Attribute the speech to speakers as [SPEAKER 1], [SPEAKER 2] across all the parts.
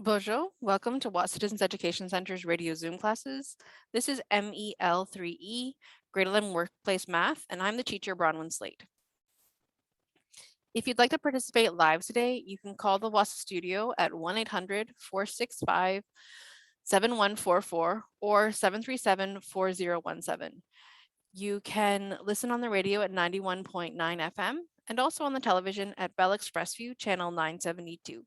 [SPEAKER 1] Bonjour, welcome to Wahsa Distance Education Center's radio Zoom classes. This is MEL3E, Grade 11 Workplace Math, and I'm the teacher, Bronwyn Slade. If you'd like to participate live today, you can call the Wahsa studio at 1-800-465-7144 or 737-4017. You can listen on the radio at 91.9 FM and also on the television at Bell Express View, channel 972.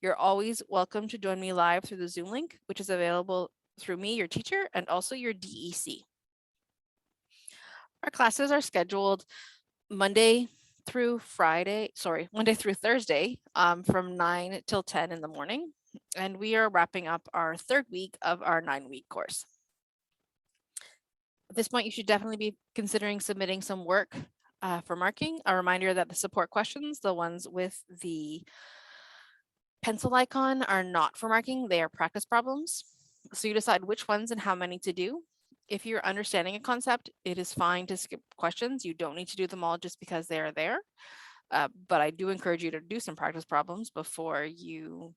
[SPEAKER 1] You're always welcome to join me live through the Zoom link, which is available through me, your teacher, and also your DEC. Our classes are scheduled Monday through Thursday from 9 till 10 in the morning. And we are wrapping up our third week of our 9-week course. At this point, you should definitely be considering submitting some work for marking. A reminder that the support questions, the ones with the pencil icon, are not for marking, they are practice problems. So you decide which ones and how many to do. If you're understanding a concept, it is fine to skip questions. You don't need to do them all just because they are there. But I do encourage you to do some practice problems before you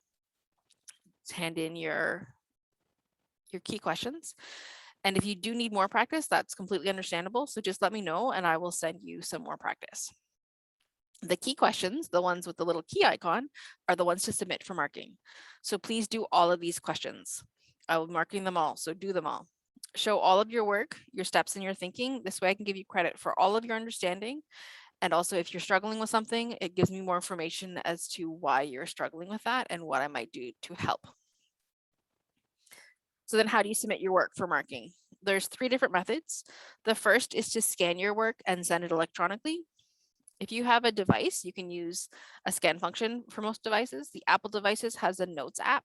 [SPEAKER 1] hand in your key questions. And if you do need more practice, that's completely understandable. So just let me know and I will send you some more practice. The key questions, the ones with the little key icon, are the ones to submit for marking. So please do all of these questions. I will be marking them all, so do them all. Show all of your work, your steps and your thinking. This way I can give you credit for all of your understanding. And also if you're struggling with something, it gives me more information as to why you're struggling with that and what I might do to help. So then how do you submit your work for marking? There's 3 different methods. The first is to scan your work and send it electronically. If you have a device, you can use a scan function for most devices. The Apple devices has a Notes app,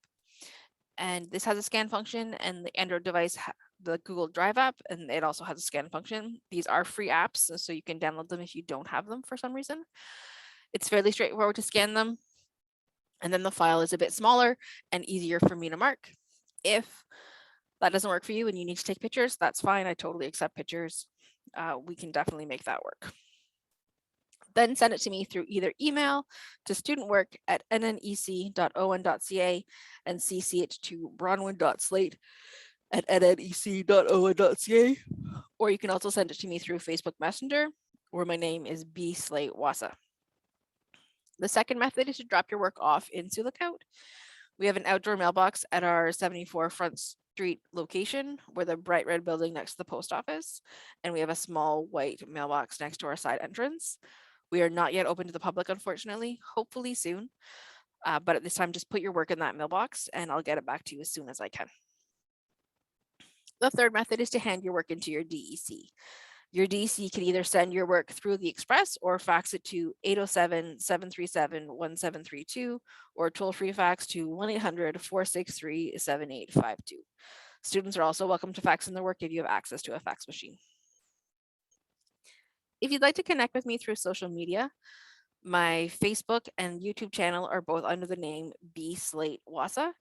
[SPEAKER 1] and this has a scan function, and the Android device, the Google Drive app, and it also has a scan function. These are free apps, so you can download them if you don't have them for some reason. It's fairly straightforward to scan them, and then the file is a bit smaller and easier for me to mark. If that doesn't work for you and you need to take pictures, that's fine. I totally accept pictures. We can definitely make that work. Then send it to me through either email to studentwork@nnec.on.ca and CC it to bronwyn.slate@nnec.on.ca. Or you can also send it to me through Facebook Messenger, where my name is B. Slate Wahsa. The second method is to drop your work off in Sioux Lookout. We have an outdoor mailbox at our 74 Front Street location. We're the bright red building next to the post office, and we have a small white mailbox next to our side entrance. We are not yet open to the public, unfortunately, hopefully soon. But at this time, just put your work in that mailbox and I'll get it back to you as soon as I can. The third method is to hand your work into your DEC. Your DEC can either send your work through the Express or fax it to 807-737-1732 or toll-free fax to 1-800-463-7852. Students are also welcome to fax in their work if you have access to a fax machine. If you'd like to connect with me through social media, my Facebook and YouTube channel are both under the name B. Slate Wahsa.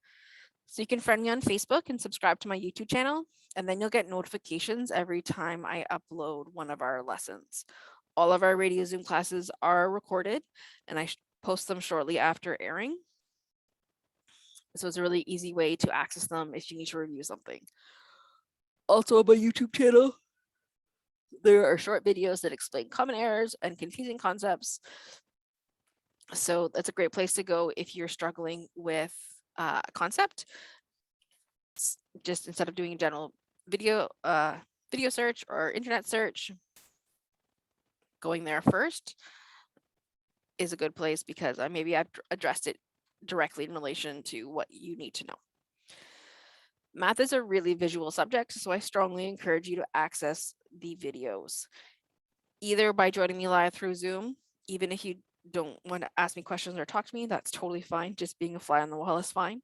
[SPEAKER 1] So you can friend me on Facebook and subscribe to my YouTube channel, and then you'll get notifications every time I upload one of our lessons. All of our radio Zoom classes are recorded, and I post them shortly after airing. So it's a really easy way to access them if you need to review something. Also on my YouTube channel, there are short videos that explain common errors and confusing concepts. So that's a great place to go if you're struggling with a concept. Just instead of doing a general video search or internet search, going there first is a good place because maybe I've addressed it directly in relation to what you need to know. Math is a really visual subject, so I strongly encourage you to access the videos, either by joining me live through Zoom. Even if you don't want to ask me questions or talk to me, that's totally fine. Just being a fly on the wall is fine.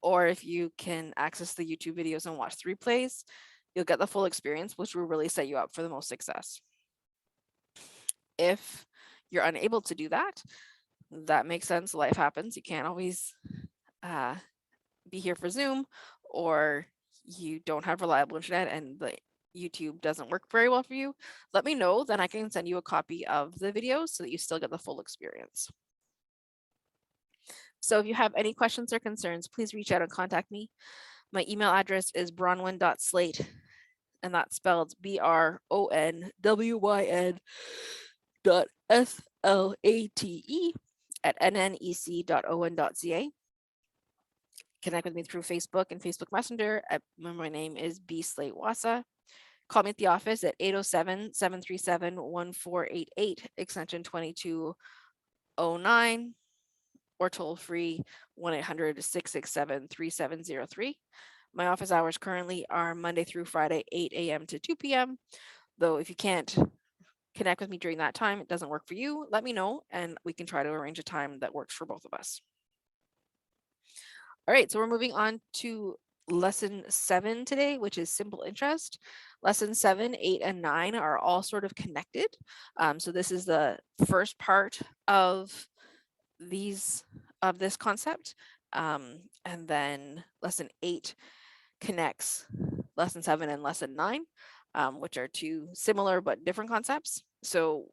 [SPEAKER 1] Or if you can access the YouTube videos and watch the replays, you'll get the full experience, which will really set you up for the most success. If you're unable to do that, that makes sense. Life happens. You can't always be here for Zoom, or you don't have reliable internet and the YouTube doesn't work very well for you. Let me know, then I can send you a copy of the videos so that you still get the full experience. So if you have any questions or concerns, please reach out and contact me. My email address is bronwyn.slate, and that's spelled BRONWYN.SLATE@nnec.on.ca. Connect with me through Facebook and Facebook Messenger. My name is Wahsa. Call me at the office at 807-737-1488, extension 2209, or toll free 1-800-667-3703. My office hours currently are Monday through Friday, 8 a.m. to 2 p.m. Though if you can't connect with me during that time, it doesn't work for you, let me know and we can try to arrange a time that works for both of us. All right, so we're moving on to lesson 7 today, which is simple interest. Lesson 7, 8, and 9 are all sort of connected. So this is the first part of this concept. And then lesson 8 connects lesson 7 and lesson 9, which are two similar but different concepts. So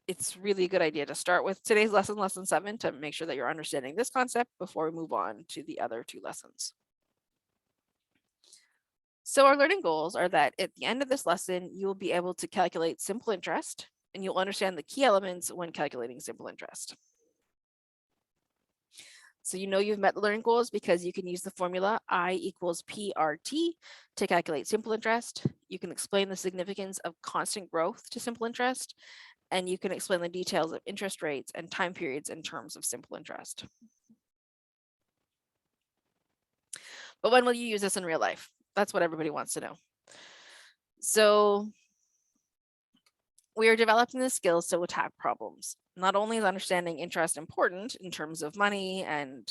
[SPEAKER 1] it's really a good idea to start with today's lesson, lesson 7, to make sure that you're understanding this concept before we move on to the other two lessons. So our learning goals are that at the end of this lesson, you will be able to calculate simple interest, and you'll understand the key elements when calculating simple interest. So you know you've met the learning goals because you can use the formula I equals PRT to calculate simple interest. You can explain the significance of constant growth to simple interest, and you can explain the details of interest rates and time periods in terms of simple interest. But when will you use this in real life? That's what everybody wants to know. So we are developing the skills to attack problems. Not only is understanding interest important in terms of money and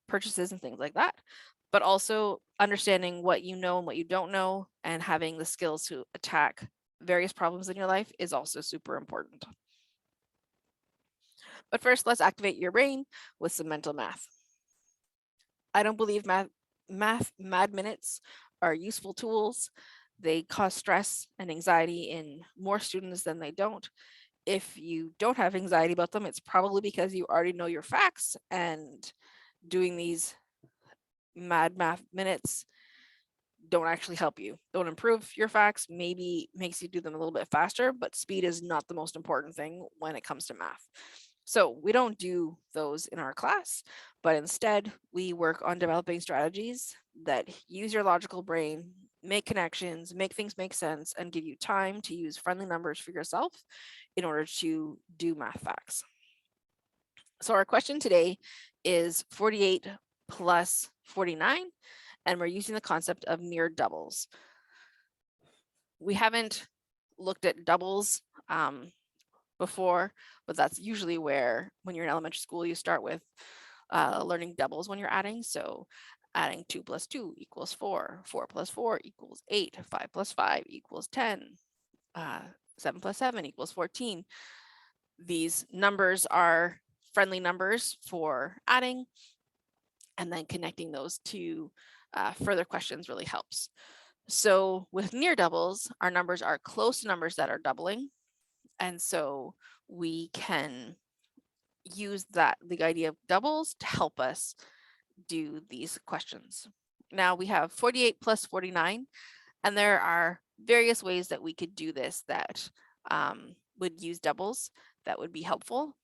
[SPEAKER 1] purchases and things like that, but also understanding what you know and what you don't know and having the skills to attack various problems in your life is also super important. But first, let's activate your brain with some mental math. I don't believe mad minutes are useful tools. They cause stress and anxiety in more students than they don't. If you don't have anxiety about them, it's probably because you already know your facts, and doing these math minutes don't actually help you. Don't improve your facts, maybe makes you do them a little bit faster, but speed is not the most important thing when it comes to math. So we don't do those in our class, but instead we work on developing strategies that use your logical brain, make connections, make things make sense, and give you time to use friendly numbers for yourself in order to do math facts. So our question today is 48 plus 49, and we're using the concept of near doubles. We haven't looked at doubles before, but that's usually where, when you're in elementary school, you start with learning doubles when you're adding. So adding 2 plus 2 equals 4, 4 plus 4 equals 8, 5 plus 5 equals 10, 7 plus 7 equals 14. These numbers are friendly numbers for adding, and then connecting those to further questions really helps. So with near doubles, our numbers are close to numbers that are doubling. And so we can use the idea of doubles to help us do these questions. Now we have 48 plus 49, and there are various ways that we could do this that would use doubles that would be helpful.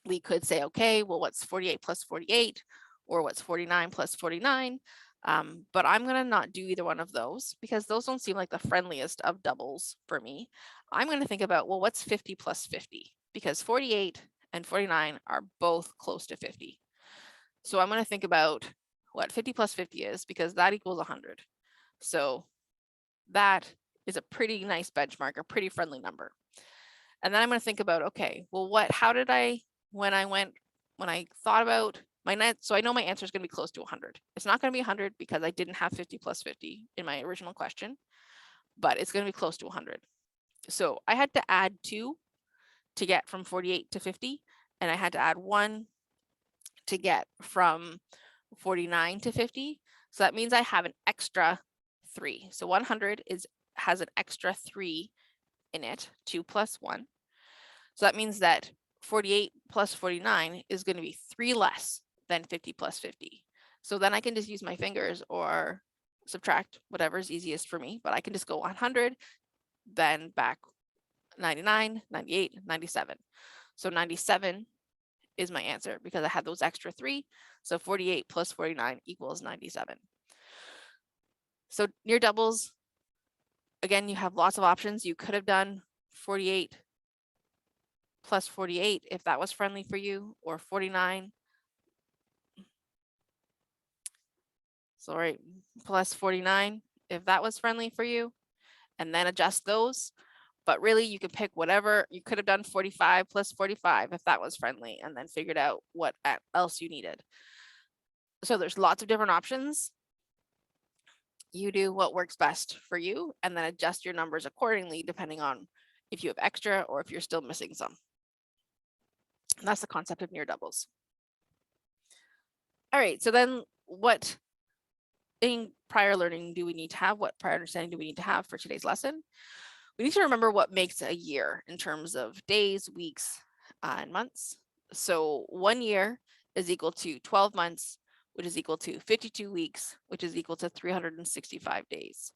[SPEAKER 1] We could say, okay, well, what's 48 plus 48? Or what's 49 plus 49? But I'm going to not do either one of those because those don't seem like the friendliest of doubles for me. I'm going to think about, well, what's 50 plus 50? Because 48 and 49 are both close to 50. So I'm going to think about what 50 plus 50 is, because that equals 100. So that is a pretty nice benchmark, a pretty friendly number. And then I'm going to think about, okay, well, how did I, when I thought about my net, so I know my answer is going to be close to 100. It's not going to be 100 because I didn't have 50 plus 50 in my original question, but it's going to be close to 100. So I had to add 2 to get from 48 to 50, and I had to add 1 to get from 49 to 50. So that means I have an extra 3. So 100 has an extra 3 in it, 2 plus 1. So that means that 48 plus 49 is going to be 3 less then 50 plus 50. So then I can just use my fingers or subtract whatever is easiest for me, but I can just go 100, then back 99, 98, 97. So 97 is my answer because I had those extra 3. So 48 plus 49 equals 97. So near doubles, again, you have lots of options. You could have done 48 plus 48 if that was friendly for you, or 49. Sorry, plus 49 if that was friendly for you, and then adjust those. But really, you can pick whatever. You could have done 45 plus 45 if that was friendly, and then figured out what else you needed. So there's lots of different options. You do what works best for you, and then adjust your numbers accordingly, depending on if you have extra or if you're still missing some. And that's the concept of near doubles. All right, so then what in prior learning do we need to have? What prior understanding do we need to have for today's lesson? We need to remember what makes a year in terms of days, weeks, and months. So 1 year is equal to 12 months, which is equal to 52 weeks, which is equal to 365 days.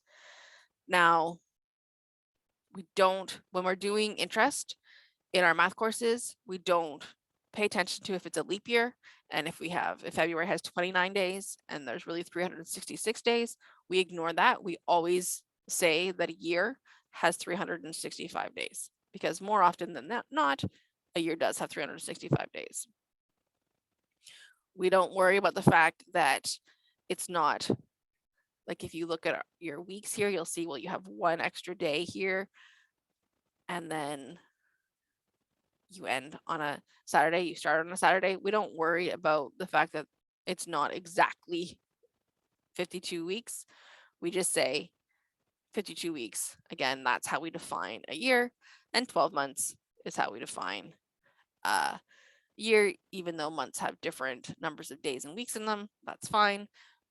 [SPEAKER 1] Now, when we're doing interest in our math courses, we don't pay attention to if it's a leap year. And if February has 29 days and there's really 366 days, we ignore that. We always say that a year has 365 days, because more often than not, a year does have 365 days. We don't worry about the fact that it's not, like if you look at your weeks here, you'll see, well, you have 1 extra day here, and then you end on a Saturday, you start on a Saturday. We don't worry about the fact that it's not exactly 52 weeks. We just say 52 weeks. Again, that's how we define a year, and 12 months is how we define a year, even though months have different numbers of days and weeks in them. That's fine.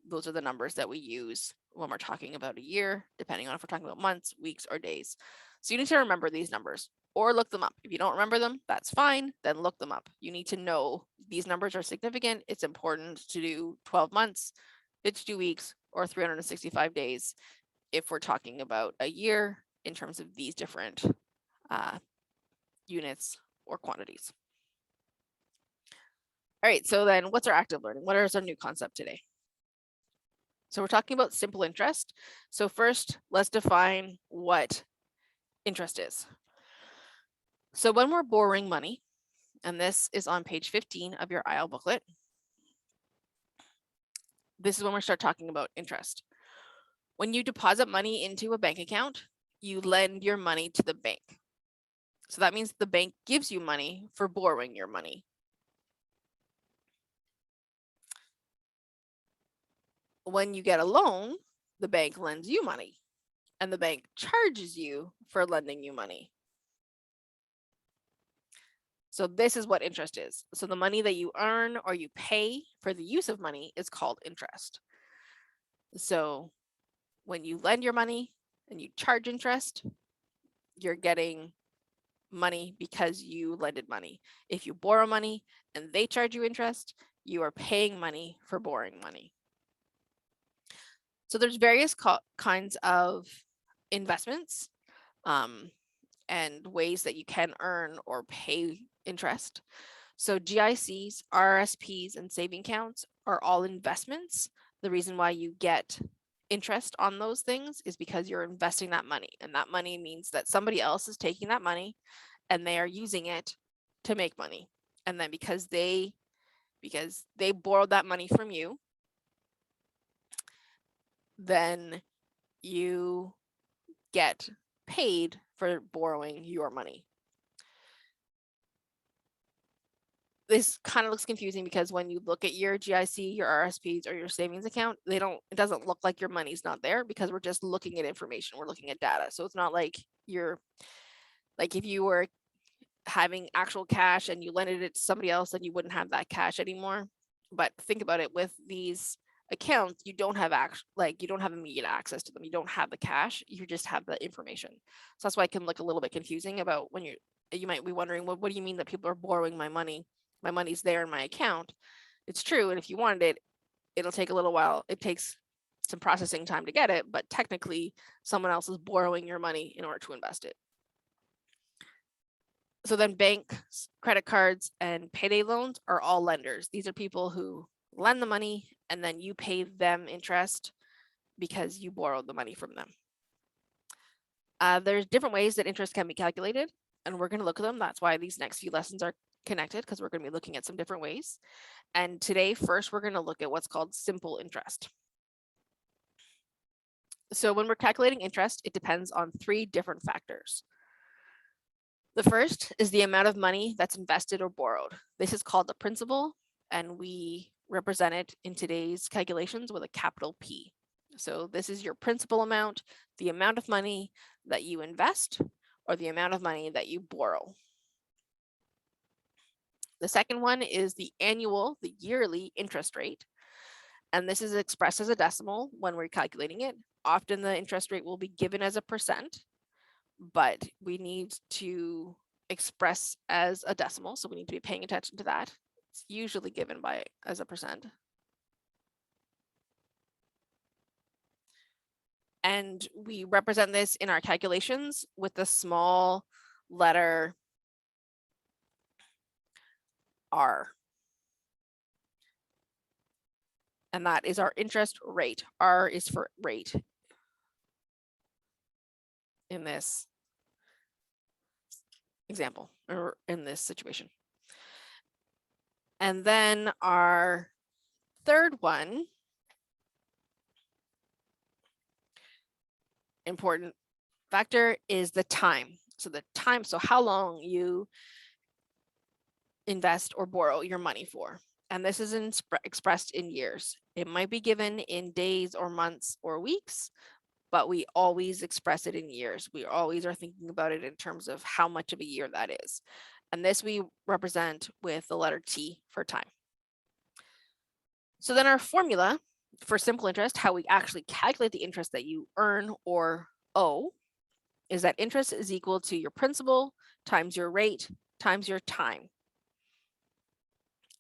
[SPEAKER 1] Those are the numbers that we use when we're talking about a year, depending on if we're talking about months, weeks, or days. So you need to remember these numbers or look them up. If you don't remember them, that's fine. Then look them up. You need to know these numbers are significant. It's important to do 12 months, 52 weeks, or 365 days if we're talking about a year in terms of these different units or quantities. All right, so then what's our active learning? What is our new concept today? So we're talking about simple interest. So first, let's define what interest is. So when we're borrowing money, and this is on page 15 of your IL booklet, this is when we start talking about interest. When you deposit money into a bank account, you lend your money to the bank. So that means the bank gives you money for borrowing your money. When you get a loan, the bank lends you money, and the bank charges you for lending you money. So this is what interest is. So the money that you earn or you pay for the use of money is called interest. So when you lend your money and you charge interest, you're getting money because you lended money. If you borrow money and they charge you interest, you are paying money for borrowing money. So there's various kinds of investments and ways that you can earn or pay interest. So GICs, RRSPs, and saving accounts are all investments. The reason why you get interest on those things is because you're investing that money, and that money means that somebody else is taking that money and they are using it to make money. And then because they borrowed that money from you, then you get paid for borrowing your money. This kind of looks confusing because when you look at your GIC, your RSPs, or your savings account, it doesn't look like your money's not there because we're just looking at information. We're looking at data. So it's not like if you were having actual cash and you lended it to somebody else, then you wouldn't have that cash anymore. But think about it, with these accounts, you don't have immediate access to them. You don't have the cash, you just have the information. So that's why it can look a little bit confusing about when you might be wondering, well, what do you mean that people are borrowing my money? My money's there in my account. It's true, and if you wanted it, it'll take a little while. It takes some processing time to get it, but technically someone else is borrowing your money in order to invest it. So then banks, credit cards, and payday loans are all lenders. These are people who lend the money and then you pay them interest because you borrowed the money from them. There's different ways that interest can be calculated, and we're going to look at them. That's why these next few lessons are connected, because we're going to be looking at some different ways. And today, first, we're going to look at what's called simple interest. So when we're calculating interest, it depends on 3 different factors. The first is the amount of money that's invested or borrowed. This is called the principal, and we represent it in today's calculations with a capital P. So this is your principal amount, the amount of money that you invest, or the amount of money that you borrow. The second one is the annual, the yearly interest rate. And this is expressed as a decimal when we're calculating it. Often the interest rate will be given as a percent, but we need to express as a decimal. So we need to be paying attention to that. It's usually given as a percent. And we represent this in our calculations with the small letter R. And that is our interest rate. R is for rate in this example or in this situation. And then our third one, important factor, is the time. So the time, so how long you invest or borrow your money for. And this is expressed in years. It might be given in days or months or weeks, but we always express it in years. We always are thinking about it in terms of how much of a year that is. And this we represent with the letter T for time. So then our formula for simple interest, how we actually calculate the interest that you earn or owe, is that interest is equal to your principal times your rate times your time.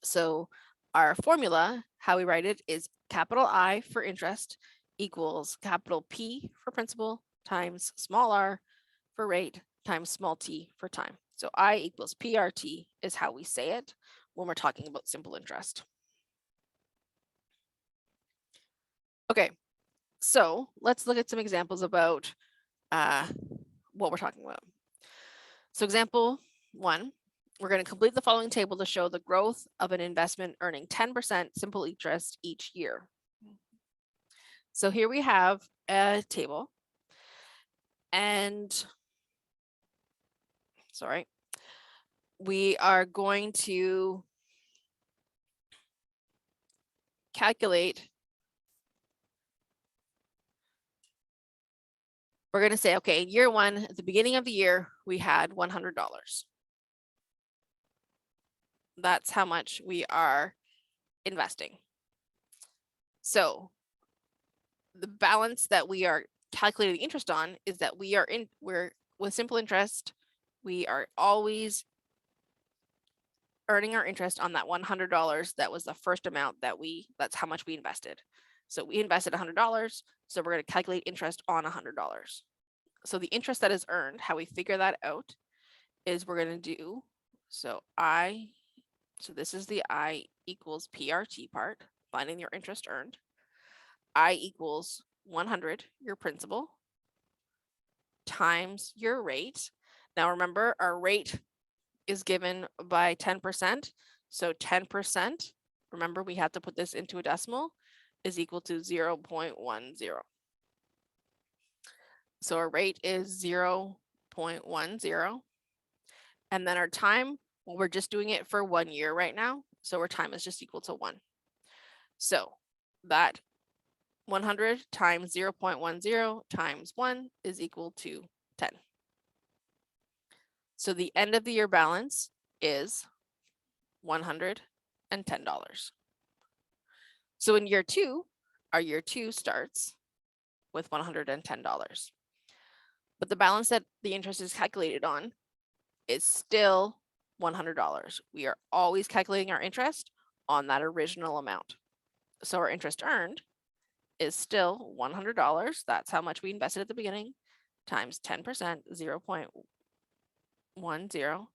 [SPEAKER 1] So our formula, how we write it, is capital I for interest equals capital P for principal times small r for rate times small t for time. So I equals PRT is how we say it when we're talking about simple interest. Okay, so let's look at some examples about what we're talking about. So example 1, we're going to complete the following table to show the growth of an investment earning 10% simple interest each year. So here we have a table, and we are going to calculate. We're going to say, okay, year 1, at the beginning of the year, we had $100. That's how much we are investing. So the balance that we are calculating interest on is that we're with simple interest, we are always earning our interest on that $100. That was the first amount that's how much we invested. So we invested $100. So we're going to calculate interest on $100. So the interest that is earned, how we figure that out is we're going to do, so this is the I equals PRT part, finding your interest earned. I equals 100, your principal, times your rate. Now remember, our rate is given by 10%. So 10%, remember we have to put this into a decimal, is equal to 0.10. So our rate is 0.10. And then our time, well, we're just doing it for 1 year right now. So our time is just equal to 1. So that 100 times 0.10 times 1 is equal to 10. So the end of the year balance is $110. So in year 2, our year 2 starts with $110. But the balance that the interest is calculated on is still $100. We are always calculating our interest on that original amount. So our interest earned is still $100. That's how much we invested at the beginning, times 10%, 0.10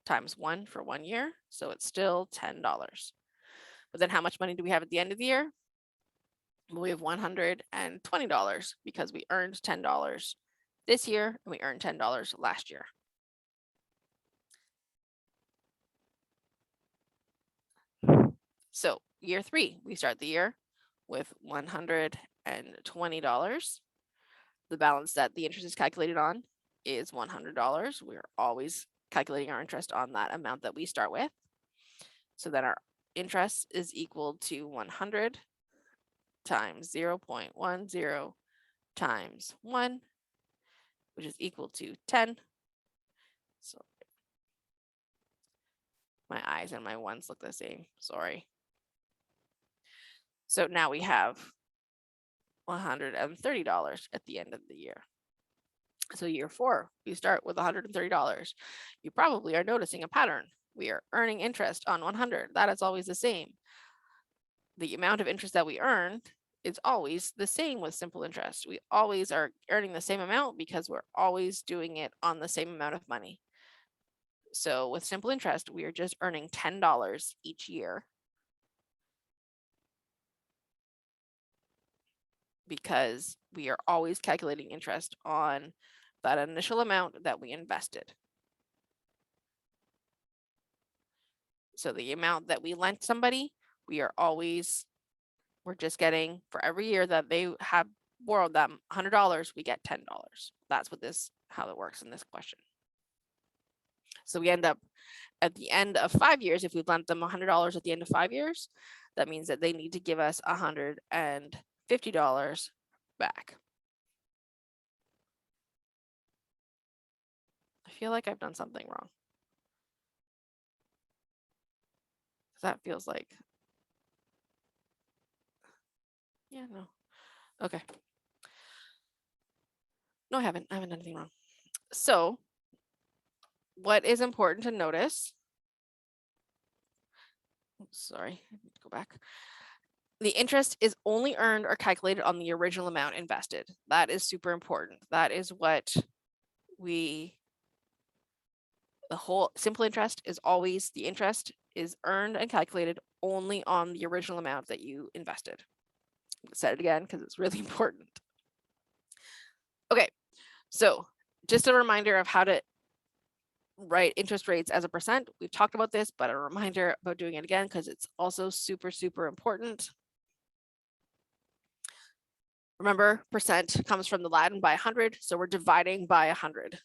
[SPEAKER 1] times 1 for 1 year. So it's still $10. But then how much money do we have at the end of the year? Well, we have $120 because we earned $10 this year and we earned $10 last year. So year 3, we start the year with $120. The balance that the interest is calculated on is $100. We're always calculating our interest on that amount that we start with. So then our interest is equal to 100 times 0.10 times 1, which is equal to 10. So my I's and my 1's look the same, sorry. So now we have $130 at the end of the year. So year 4, we start with $130. You probably are noticing a pattern. We are earning interest on 100. That is always the same. The amount of interest that we earn is always the same with simple interest. We always are earning the same amount because we're always doing it on the same amount of money. So with simple interest, we are just earning $10 each year because we are always calculating interest on that initial amount that we invested. So the amount that we lent somebody, we're just getting, for every year that they have borrowed them $100, we get $10. That's how it works in this question. So we end up at the end of 5 years, if we lent them $100 at the end of 5 years, that means that they need to give us $150 back. I feel like I've done something wrong. That feels like, yeah, no. Okay. No, I haven't done anything wrong. So what is important to notice, sorry, I need to go back. The interest is only earned or calculated on the original amount invested. That is super important. That is what the whole simple interest is always, the interest is earned and calculated only on the original amount that you invested. I'll say it again because it's really important. Okay, so just a reminder of how to write interest rates as a percent. We've talked about this, but a reminder about doing it again because it's also super, super important. Remember, percent comes from the Latin by 100, so we're dividing by 100.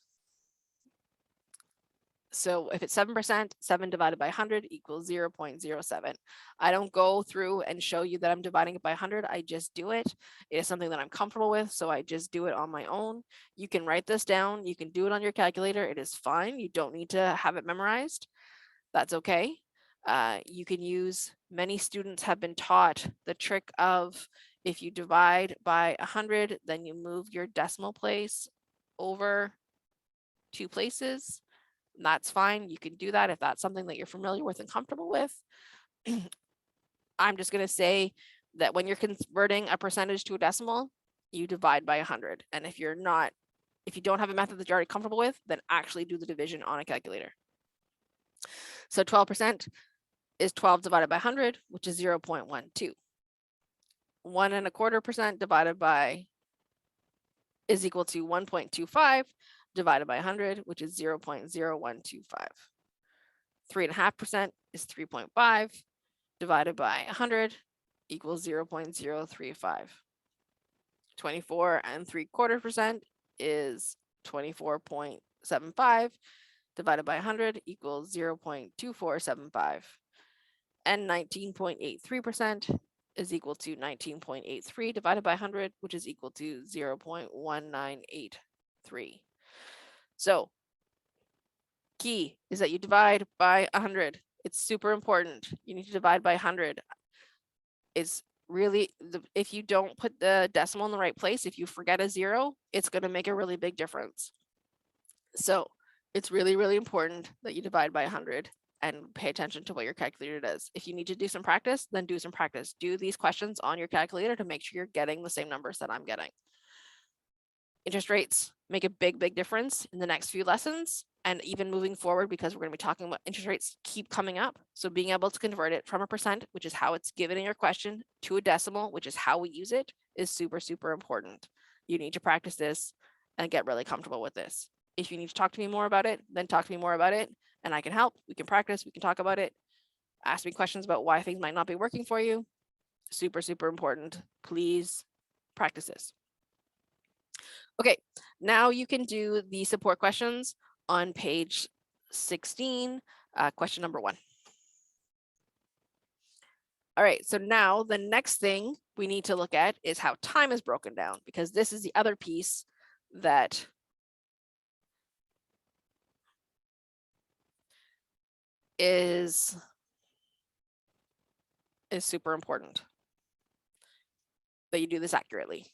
[SPEAKER 1] So if it's 7%, 7 divided by 100 equals 0.07. I don't go through and show you that I'm dividing it by 100. I just do it. It is something that I'm comfortable with, so I just do it on my own. You can write this down. You can do it on your calculator. It is fine. You don't need to have it memorized. That's okay. You can use, many students have been taught the trick of, if you divide by 100, then you move your decimal place over 2 places. That's fine. You can do that if that's something that you're familiar with and comfortable with. I'm just going to say that when you're converting a percentage to a decimal, you divide by 100. And if you don't have a method that you're already comfortable with, then actually do the division on a calculator. So 12% is 12 divided by 100, which is 0.12. 1.25% divided by is equal to 1.25 divided by 100, which is 0.0125. 3.5% is 3.5 divided by 100 equals 0.035. 24.75% is 24.75 divided by 100 equals 0.2475. And 19.83% is equal to 19.83 divided by 100, which is equal to 0.1983. So key is that you divide by 100. It's super important. You need to divide by 100. It's really, if you don't put the decimal in the right place, if you forget a 0, it's going to make a really big difference. So it's really, really important that you divide by 100 and pay attention to what your calculator does. If you need to do some practice, then do some practice. Do these questions on your calculator to make sure you're getting the same numbers that I'm getting. Interest rates make a big, big difference in the next few lessons and even moving forward, because we're going to be talking about interest rates keep coming up. So being able to convert it from a percent, which is how it's given in your question, to a decimal, which is how we use it, is super, super important. You need to practice this and get really comfortable with this. If you need to talk to me more about it, then talk to me more about it and I can help. We can practice, we can talk about it. Ask me questions about why things might not be working for you. Super, super important. Please practice this. Okay, now you can do the support questions on page 16, question number 1. All right, so now the next thing we need to look at is how time is broken down, because this is the other piece that is super important that you do this accurately.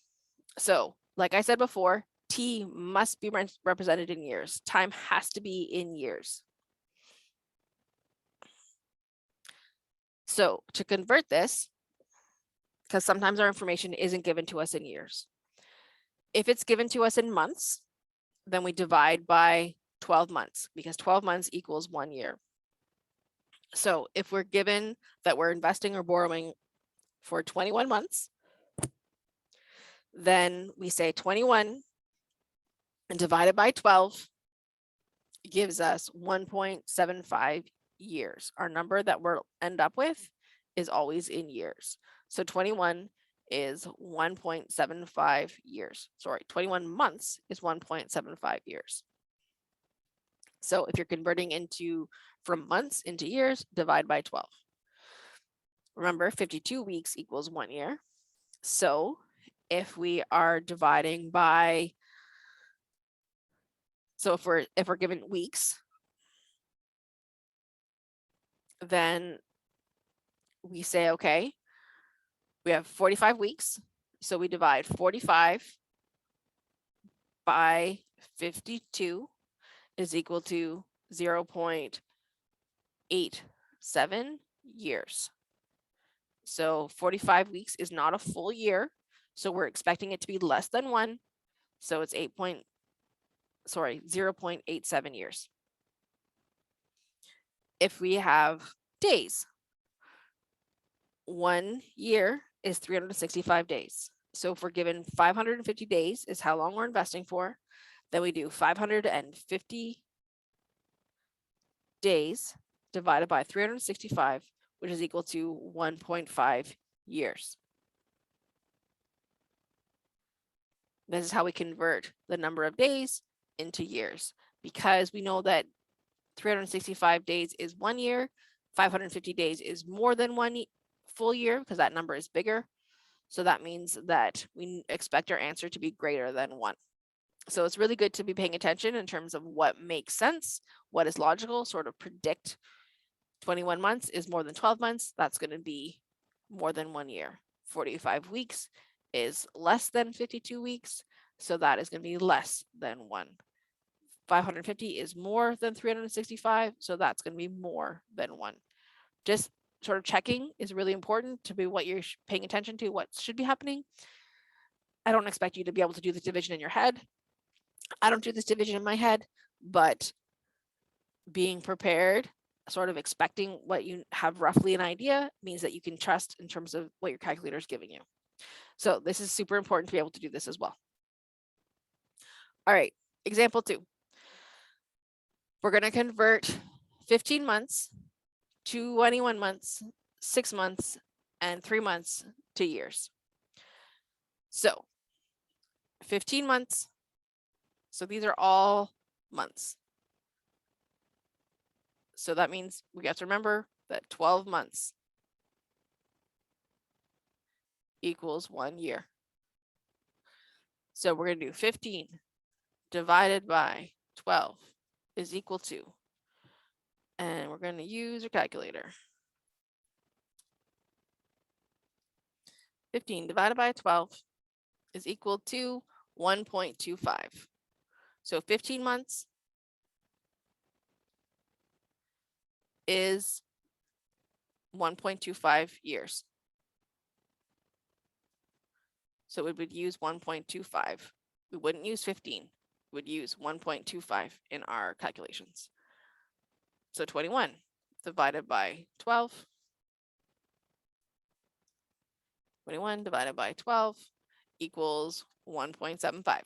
[SPEAKER 1] So like I said before, T must be represented in years. Time has to be in years. So to convert this, because sometimes our information isn't given to us in years. If it's given to us in months, then we divide by 12 months, because 12 months equals 1 year. So if we're given that we're investing or borrowing for 21 months, then we say 21 and divided by 12 gives us 1.75 years. Our number that we'll end up with is always in years. So 21 is 1.75 years. Sorry, 21 months is 1.75 years. So if you're converting from months into years, divide by 12. Remember, 52 weeks equals 1 year. So if we are dividing by, so if we're given weeks, then we say, okay, we have 45 weeks. So we divide 45 by 52 is equal to 0.87 years. So 45 weeks is not a full year. So we're expecting it to be less than 1. So it's 0.87 years. If we have days, 1 year is 365 days. So if we're given 550 days is how long we're investing for, then we do 550 days divided by 365, which is equal to 1.5 years. This is how we convert the number of days into years, because we know that 365 days is 1 year, 550 days is more than 1 full year, because that number is bigger. So that means that we expect our answer to be greater than 1. So it's really good to be paying attention in terms of what makes sense, what is logical, sort of predict 21 months is more than 12 months. That's going to be more than 1 year. 45 weeks is less than 52 weeks. So that is going to be less than 1. 550 is more than 365. So that's going to be more than 1. Just sort of checking is really important to be what you're paying attention to, what should be happening. I don't expect you to be able to do this division in your head. I don't do this division in my head, but being prepared, sort of expecting what you have roughly an idea, means that you can trust in terms of what your calculator is giving you. So this is super important to be able to do this as well. All right, example 2. We're going to convert 15 months, 21 months, 6 months, and 3 months to years. So 15 months. So these are all months. So that means we have to remember that 12 months equals 1 year. So we're going to do 15 divided by 12 is equal to, and we're going to use a calculator. 15 divided by 12 is equal to 1.25. So 15 months is 1.25 years. So we would use 1.25. We wouldn't use 15. We would use 1.25 in our calculations. So 21 divided by 12. 21 divided by 12 equals 1.75.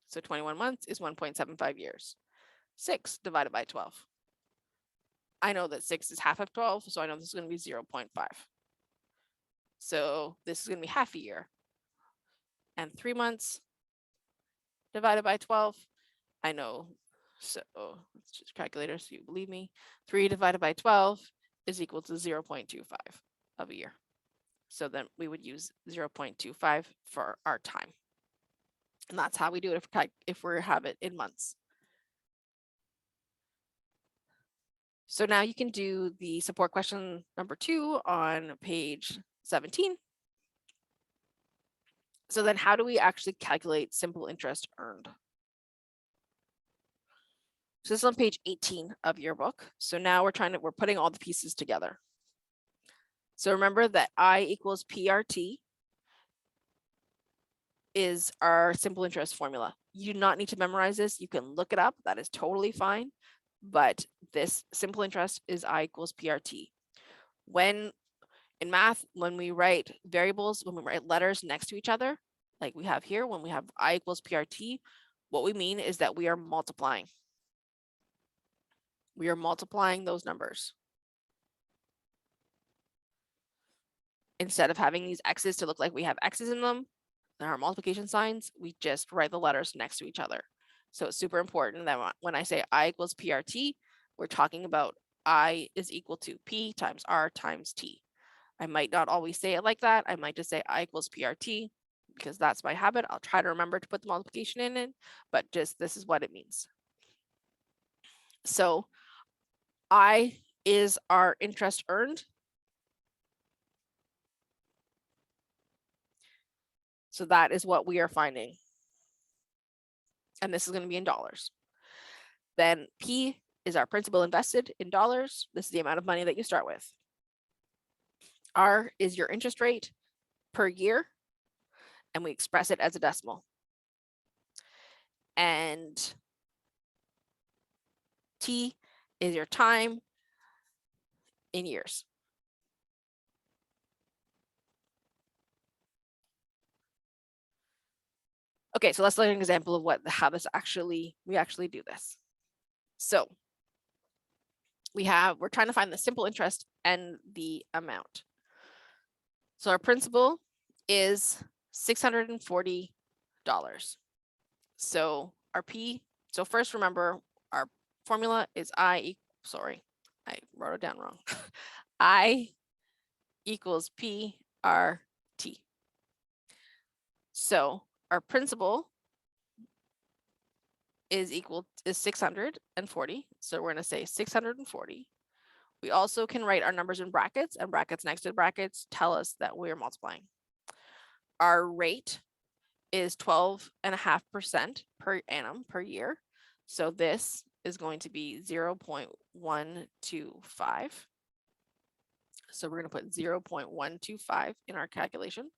[SPEAKER 1] So 21 months is 1.75 years. 6 divided by 12. I know that 6 is half of 12, so I know this is going to be 0.5. So this is going to be half a year. And 3 months divided by 12, I know. So let's just calculator so you believe me. 3 divided by 12 is equal to 0.25 of a year. So then we would use 0.25 for our time. And that's how we do it if we have it in months. So now you can do the support question number 2 on page 17. So then how do we actually calculate simple interest earned? So this is on page 18 of your book. So now we're putting all the pieces together. So remember that I equals PRT is our simple interest formula. You do not need to memorize this. You can look it up. That is totally fine. But this simple interest is I equals PRT. When in math, when we write variables, when we write letters next to each other, like we have here, when we have I equals PRT, what we mean is that we are multiplying. We are multiplying those numbers. Instead of having these X's to look like we have X's in them, in our multiplication signs, we just write the letters next to each other. So it's super important that when I say I equals PRT, we're talking about I is equal to P times R times T. I might not always say it like that. I might just say I equals PRT because that's my habit. I'll try to remember to put the multiplication in it, but just this is what it means. So I is our interest earned. So that is what we are finding. And this is going to be in dollars. Then P is our principal invested in dollars. This is the amount of money that you start with. R is your interest rate per year, and we express it as a decimal. And T is your time in years. Okay, so let's look at an example of how we actually do this. So we're trying to find the simple interest and the amount. So our principal is $640. So our P, so first remember our formula is I wrote it down wrong. I equals PRT. So our principal is 640. So we're going to say 640. We also can write our numbers in brackets, and brackets next to brackets tell us that we're multiplying. Our rate is 12.5% per annum per year. So this is going to be 0.125. So we're going to put 0.125 in our calculation.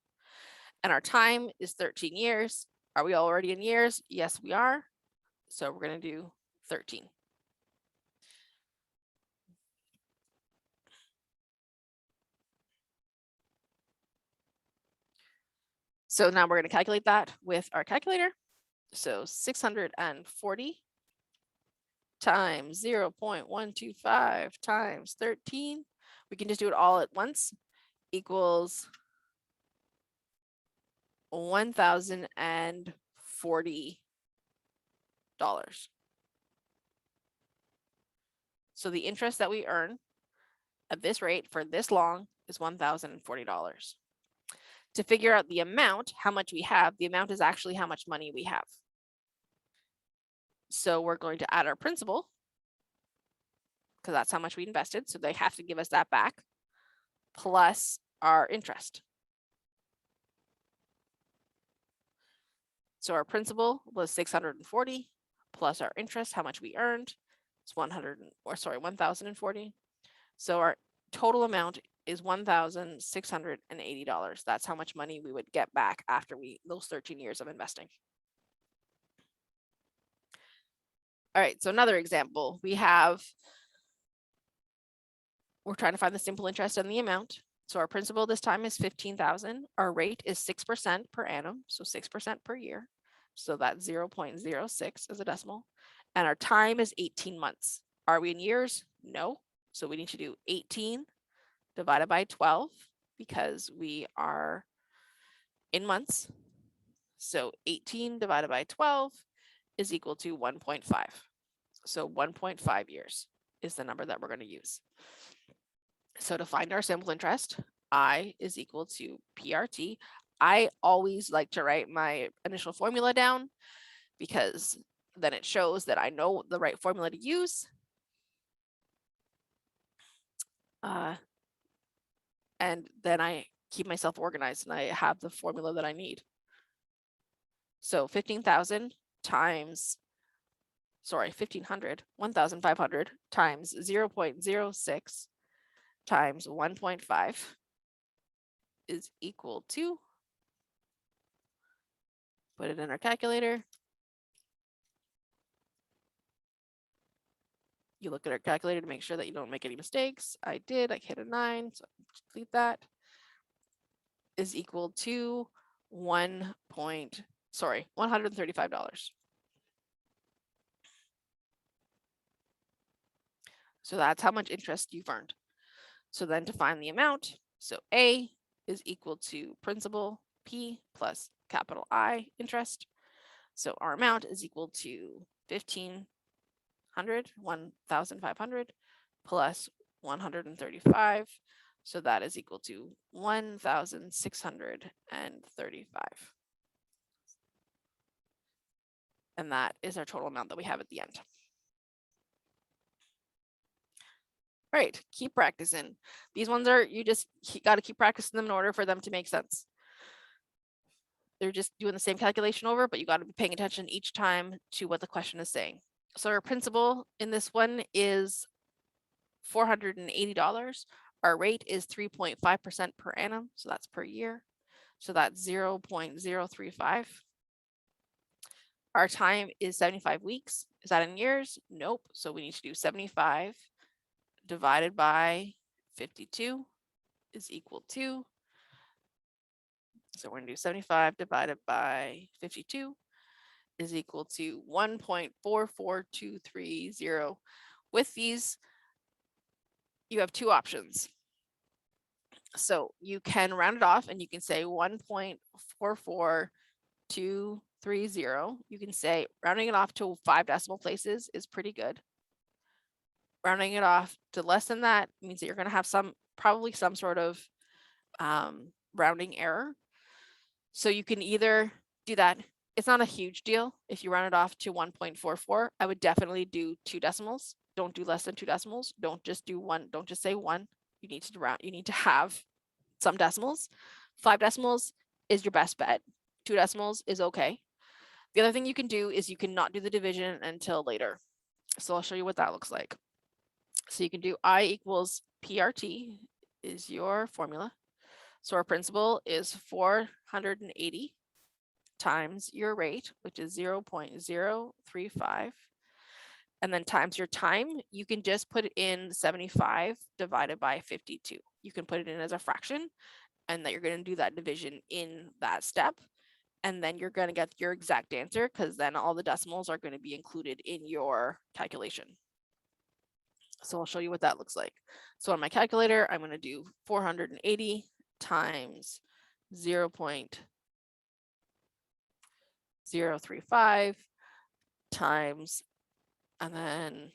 [SPEAKER 1] And our time is 13 years. Are we already in years? Yes, we are. So we're going to do 13. So now we're going to calculate that with our calculator. So 640 times 0.125 times 13. We can just do it all at once, equals $1,040. So the interest that we earn at this rate for this long is $1,040. To figure out the amount, how much we have, the amount is actually how much money we have. So we're going to add our principal, because that's how much we invested. So they have to give us that back, plus our interest. So our principal was 640 plus our interest, how much we earned, It's 1,040. So our total amount is $1,680. That's how much money we would get back after those 13 years of investing. All right, so another example, we're trying to find the simple interest and the amount. So our principal this time is 15,000. Our rate is 6% per annum, so 6% per year. So that's 0.06 as a decimal. And our time is 18 months. Are we in years? No. So we need to do 18 divided by 12 because we are in months. So 18 divided by 12 is equal to 1.5. So 1.5 years is the number that we're going to use. So to find our simple interest, I is equal to PRT. I always like to write my initial formula down because then it shows that I know the right formula to use. And then I keep myself organized and I have the formula that I need. So 15,000 times, 1,500 times 0.06 times 1.5 is equal to, put it in our calculator. You look at our calculator to make sure that you don't make any mistakes. I did, I hit a 9, so delete that. Is equal to $135. So that's how much interest you've earned. So then to find the amount, so A is equal to principal P plus capital I interest. So our amount is equal to 1,500 plus 135. So that is equal to 1,635. And that is our total amount that we have at the end. All right, keep practicing. These ones are, you got to keep practicing them in order for them to make sense. They're just doing the same calculation over, but you got to be paying attention each time to what the question is saying. So our principal in this one is $480. Our rate is 3.5% per annum, so that's per year. So that's 0.035. Our time is 75 weeks. Is that in years? Nope. So we need to do 75 divided by 52 is equal to, so we're going to do 75 divided by 52 is equal to 1.44230. With these, you have two options. So you can round it off and you can say 1.44230. You can say rounding it off to 5 decimal places is pretty good. Rounding it off to less than that means that you're going to have probably some sort of rounding error. So you can either do that. It's not a huge deal. If you round it off to 1.44, I would definitely do 2 decimals. Don't do less than 2 decimals. Don't just do 1. Don't just say 1. You need to round. You need to have some decimals. 5 decimals is your best bet. 2 decimals is okay. The other thing you can do is you can not do the division until later. So I'll show you what that looks like. So you can do I equals PRT is your formula. So our principal is 480 times your rate, which is 0.035. And then times your time, you can just put it in 75 divided by 52. You can put it in as a fraction and that you're going to do that division in that step. And then you're going to get your exact answer because then all the decimals are going to be included in your calculation. So I'll show you what that looks like. So on my calculator, I'm going to do 480 times 0.035 times, and then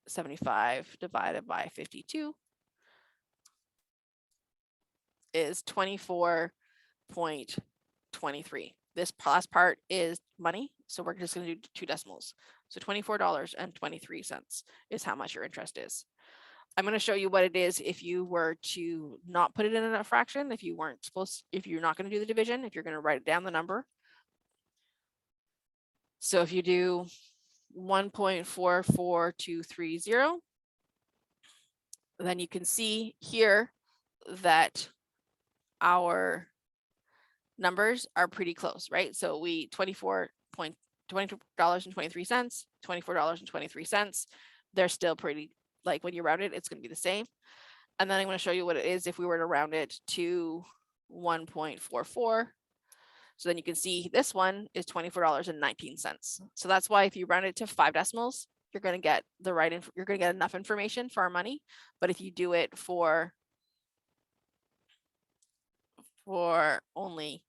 [SPEAKER 1] 75 divided by 52 is 24.23. This last part is money, so we're just going to do 2 decimals. So $24.23 is how much your interest is. I'm going to show you what it is if you were to not put it in a fraction, if you're not going to do the division, if you're going to write down the number. So if you do 1.44230, then you can see here that our numbers are pretty close, right? So we $22.23, $24.23. They're still pretty, like when you round it, it's going to be the same. And then I'm going to show you what it is if we were to round it to 1.44. So then you can see this one is $24.19. So that's why if you round it to 5 decimals, you're going to get you're going to get enough information for our money. But if you do it for only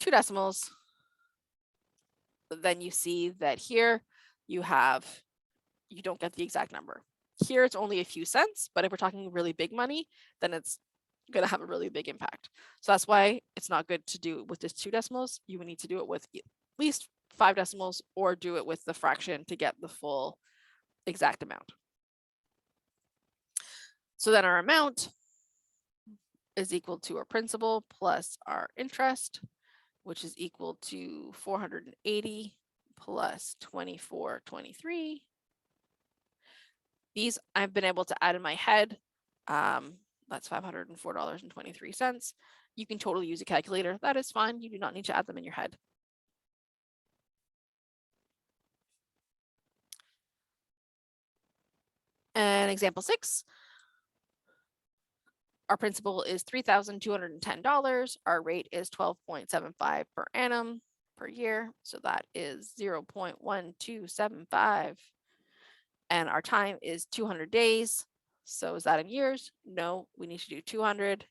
[SPEAKER 1] 2 decimals, then you see that here you don't get the exact number. Here it's only a few cents, but if we're talking really big money, then it's going to have a really big impact. So that's why it's not good to do it with just 2 decimals. You would need to do it with at least 5 decimals or do it with the fraction to get the full exact amount. So then our amount is equal to our principal plus our interest, which is equal to 480 plus 24.23. These I've been able to add in my head. That's $504.23. You can totally use a calculator. That is fine. You do not need to add them in your head. And example 6. Our principal is $3,210. Our rate is 12.75 per annum per year. So that is 0.1275. And our time is 200 days. So is that in years? No, we need to do 200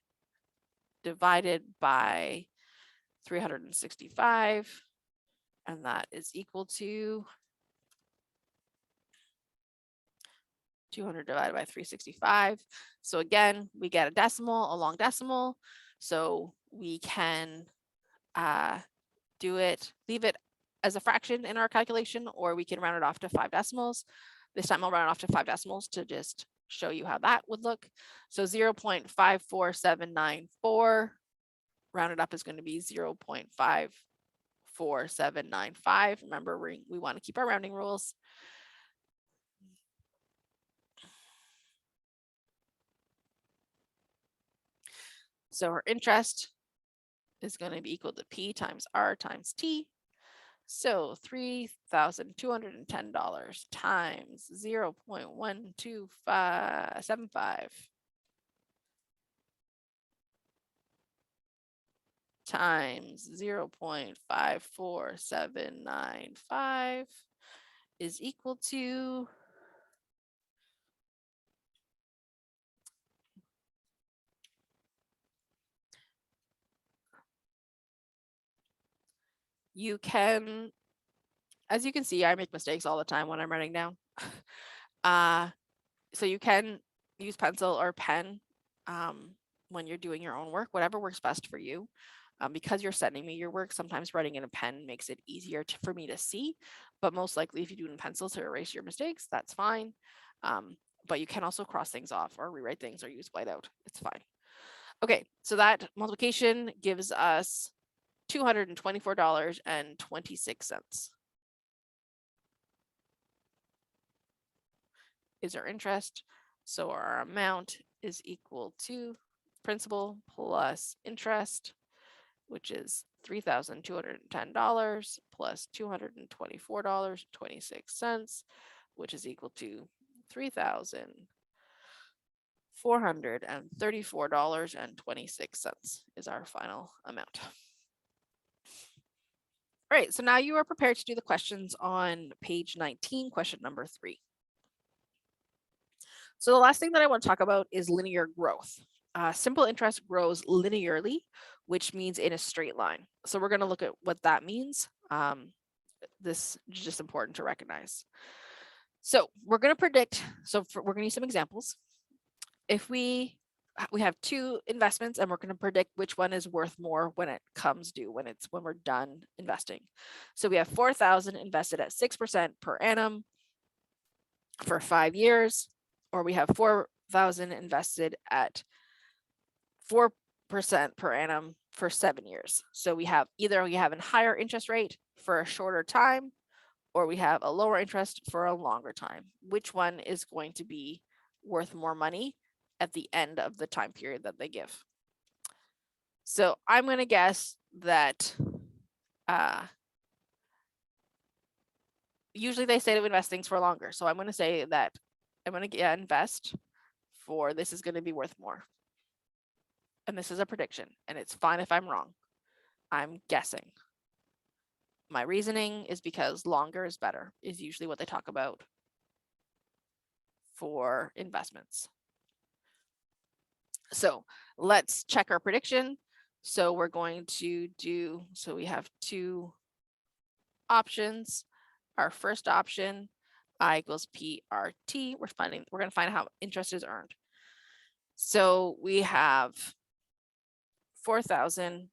[SPEAKER 1] divided by 365. And that is equal to 200 divided by 365. So again, we get a decimal, a long decimal. So we can leave it as a fraction in our calculation, or we can round it off to 5 decimals. This time I'll round it off to 5 decimals to just show you how that would look. So 0.54794 rounded up is going to be 0.54795. Remember, we want to keep our rounding rules. So our interest is going to be equal to P times R times T. So $3,210 times 0.1275 times 0.54795 is equal to you can, as you can see, I make mistakes all the time when I'm writing down. So you can use pencil or pen when you're doing your own work, whatever works best for you. Because you're sending me your work, sometimes writing in a pen makes it easier for me to see, but most likely if you do it in pencil to erase your mistakes, that's fine. But you can also cross things off or rewrite things or use whiteout. It's fine. Okay, so that multiplication gives us $224.26 is our interest. So our amount is equal to principal plus interest, which is $3,210 plus $224.26, which is equal to $3,434.26 is our final amount. All right, so now you are prepared to do the questions on page 19, question number 3. So the last thing that I want to talk about is linear growth. Simple interest grows linearly, which means in a straight line. So we're going to look at what that means. This is just important to recognize. So we're going to predict, we're going to use some examples. If we have 2 investments and we're going to predict which one is worth more when it comes due, when we're done investing. So we have 4,000 invested at 6% per annum for 5 years, or we have 4,000 invested at 4% per annum for 7 years. So we have a higher interest rate for a shorter time, or we have a lower interest for a longer time. Which one is going to be worth more money at the end of the time period that they give? So I'm going to guess that usually they say to invest things for longer. So I'm going to say that I'm going to invest for this is going to be worth more. And this is a prediction, and it's fine if I'm wrong. I'm guessing. My reasoning is because longer is better, is usually what they talk about for investments. So let's check our prediction. So we're going to do, so we have two options. Our first option, I equals PRT. We're going to find how interest is earned. So we have 4,000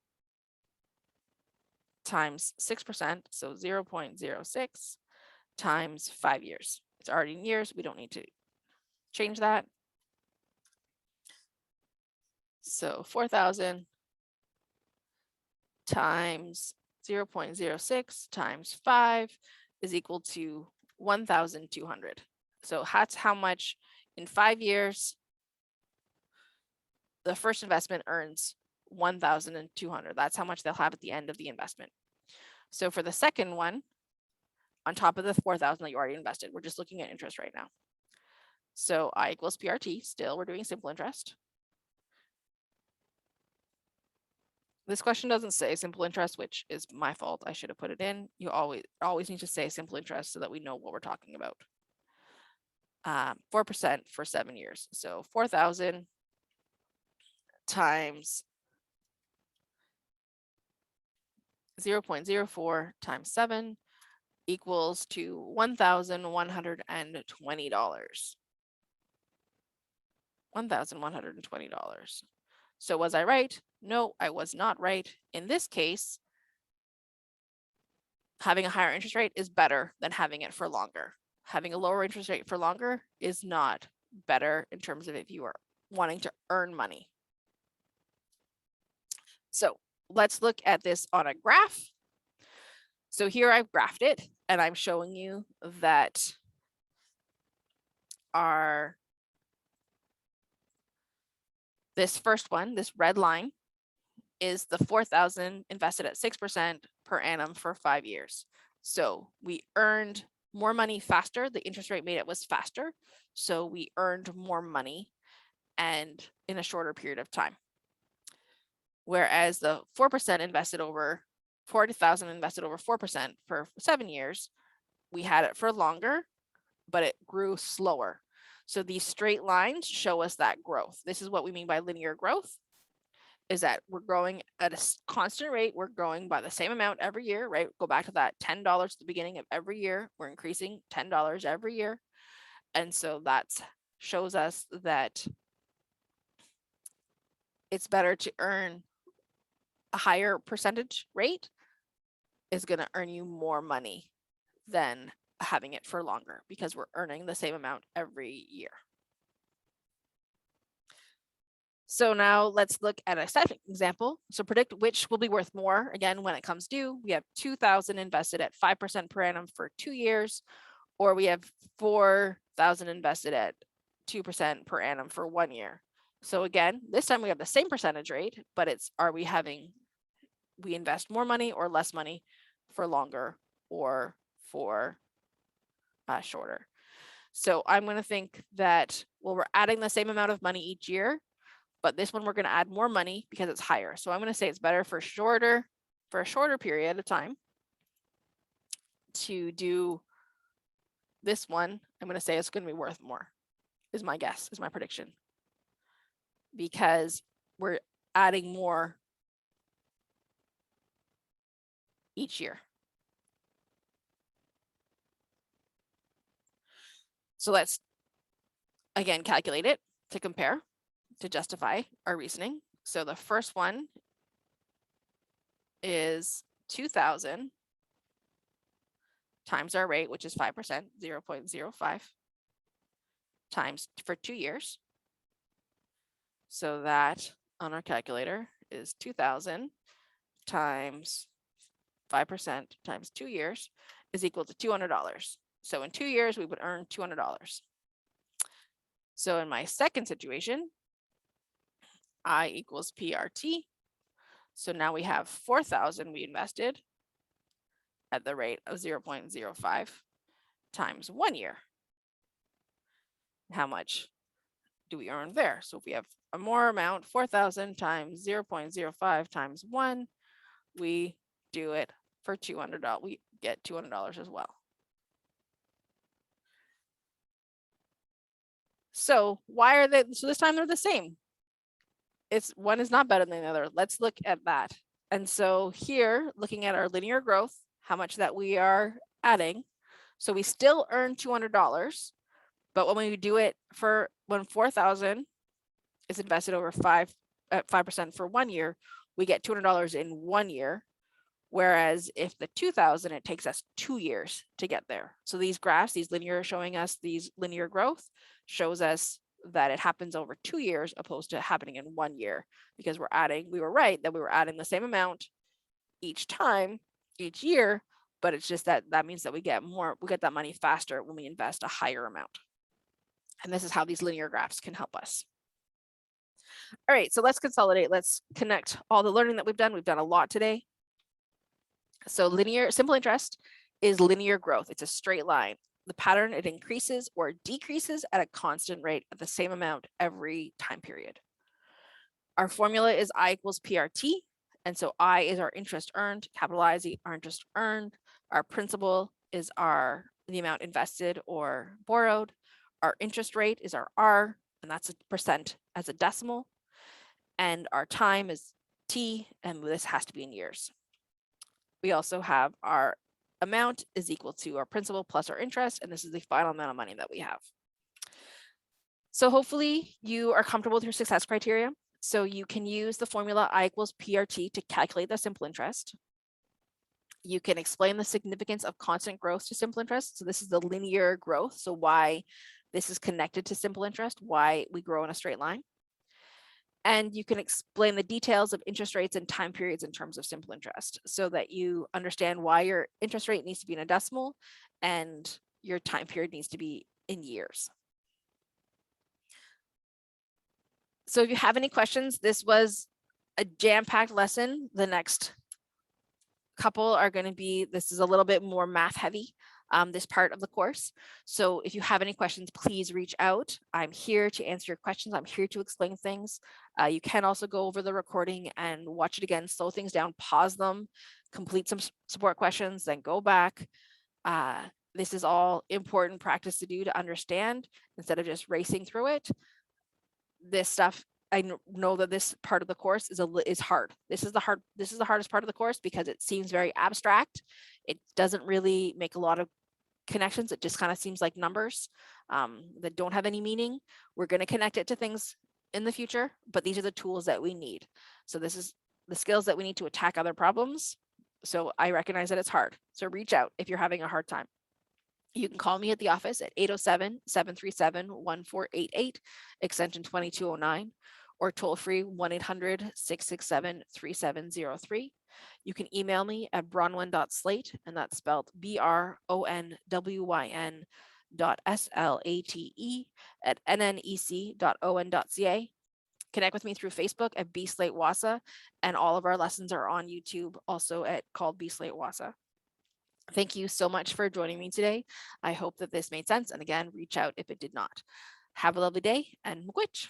[SPEAKER 1] times 6%, so 0.06 times 5 years. It's already in years. We don't need to change that. So 4,000 times 0.06 times 5 is equal to 1,200. So that's how much in 5 years the first investment earns 1,200. That's how much they'll have at the end of the investment. So for the second one, on top of the 4,000 that you already invested, we're just looking at interest right now. So I equals PRT, still we're doing simple interest. This question doesn't say simple interest, which is my fault. I should have put it in. You always need to say simple interest so that we know what we're talking about. 4% for 7 years. So 4,000 times 0.04 times 7 equals to $1,120. $1,120. So was I right? No, I was not right. In this case, having a higher interest rate is better than having it for longer. Having a lower interest rate for longer is not better in terms of if you are wanting to earn money. So let's look at this on a graph. So here I've graphed it, and I'm showing you that this first one, this red line, is the 4,000 invested at 6% per annum for 5 years. So we earned more money faster. The interest rate made it was faster. So we earned more money and in a shorter period of time. Whereas the 4% invested over 40,000 invested over 4% for 7 years, we had it for longer, but it grew slower. So these straight lines show us that growth. This is what we mean by linear growth, is that we're growing at a constant rate. We're growing by the same amount every year, right? Go back to that $10 at the beginning of every year. We're increasing $10 every year. And so that shows us that it's better to earn a higher percentage rate is going to earn you more money than having it for longer because we're earning the same amount every year. So now let's look at a second example. So predict which will be worth more. Again, when it comes due, we have 2,000 invested at 5% per annum for 2 years, or we have 4,000 invested at 2% per annum for 1 year. So again, this time we have the same percentage rate, but it's we invest more money or less money for longer or for shorter. So I'm going to think that, well, we're adding the same amount of money each year, but this one we're going to add more money because it's higher. So I'm going to say it's better for a shorter period of time to do this one. I'm going to say it's going to be worth more, is my guess, is my prediction, because we're adding more each year. So let's again calculate it to compare, to justify our reasoning. So the first one is 2,000 times our rate, which is 5%, 0.05 times for 2 years. So that on our calculator is 2,000 times 5% times 2 years. is equal to $200. So in 2 years, we would earn $200. So in my second situation, I equals PRT. So now we have 4,000 we invested at the rate of 0.05 times 1 year. How much do we earn there? So if we have a more amount, 4,000 times 0.05 times 1, we do it for $200. We get $200 as well. So why are they? So this time they're the same. It's one is not better than the other. Let's look at that. And so here, looking at our linear growth, how much that we are adding. So we still earn $200, but when we do it for when 4,000 is invested over 5% for 1 year, we get $200 in 1 year. Whereas if the 2,000, it takes us 2 years to get there. So these graphs, these linear showing us these linear growth shows us that it happens over 2 years opposed to happening in 1 year, because we were right that we were adding the same amount each time, each year, but it's just that means that we get that money faster when we invest a higher amount. And this is how these linear graphs can help us. All right, so let's consolidate. Let's connect all the learning that we've done. We've done a lot today. So simple interest is linear growth. It's a straight line. The pattern, it increases or decreases at a constant rate at the same amount every time period. Our formula is I equals PRT. And so I is our interest earned, capital I is our interest earned. Our principal is the amount invested or borrowed. Our interest rate is our R, and that's a percent as a decimal. And our time is T, and this has to be in years. We also have our amount is equal to our principal plus our interest, and this is the final amount of money that we have. So hopefully you are comfortable with your success criteria. So you can use the formula I equals PRT to calculate the simple interest. You can explain the significance of constant growth to simple interest. So this is the linear growth. So why this is connected to simple interest, why we grow in a straight line. And you can explain the details of interest rates and time periods in terms of simple interest so that you understand why your interest rate needs to be in a decimal and your time period needs to be in years. So if you have any questions, this was a jam-packed lesson. The next couple are going to be, this is a little bit more math heavy, this part of the course. So if you have any questions, please reach out. I'm here to answer your questions. I'm here to explain things. You can also go over the recording and watch it again, slow things down, pause them, complete some support questions, then go back. This is all important practice to do to understand instead of just racing through it. This stuff, I know that this part of the course is hard. This is the hardest part of the course because it seems very abstract. It doesn't really make a lot of connections. It just kind of seems like numbers that don't have any meaning. We're going to connect it to things in the future, but these are the tools that we need. So this is the skills that we need to attack other problems. So I recognize that it's hard. So reach out if you're having a hard time. You can call me at the office at 807-737-1488, extension 2209, or toll free 1-800-667-3703. You can email me at bronwyn.slate, and that's spelled BRONWYN.SLATE@nnec.on.ca. Connect with me through Facebook at B-Slate Wahsa, and all of our lessons are on YouTube, also called B-Slate Wahsa. Thank you so much for joining me today. I hope that this made sense. And again, reach out if it did not. Have a lovely day and Miigwech.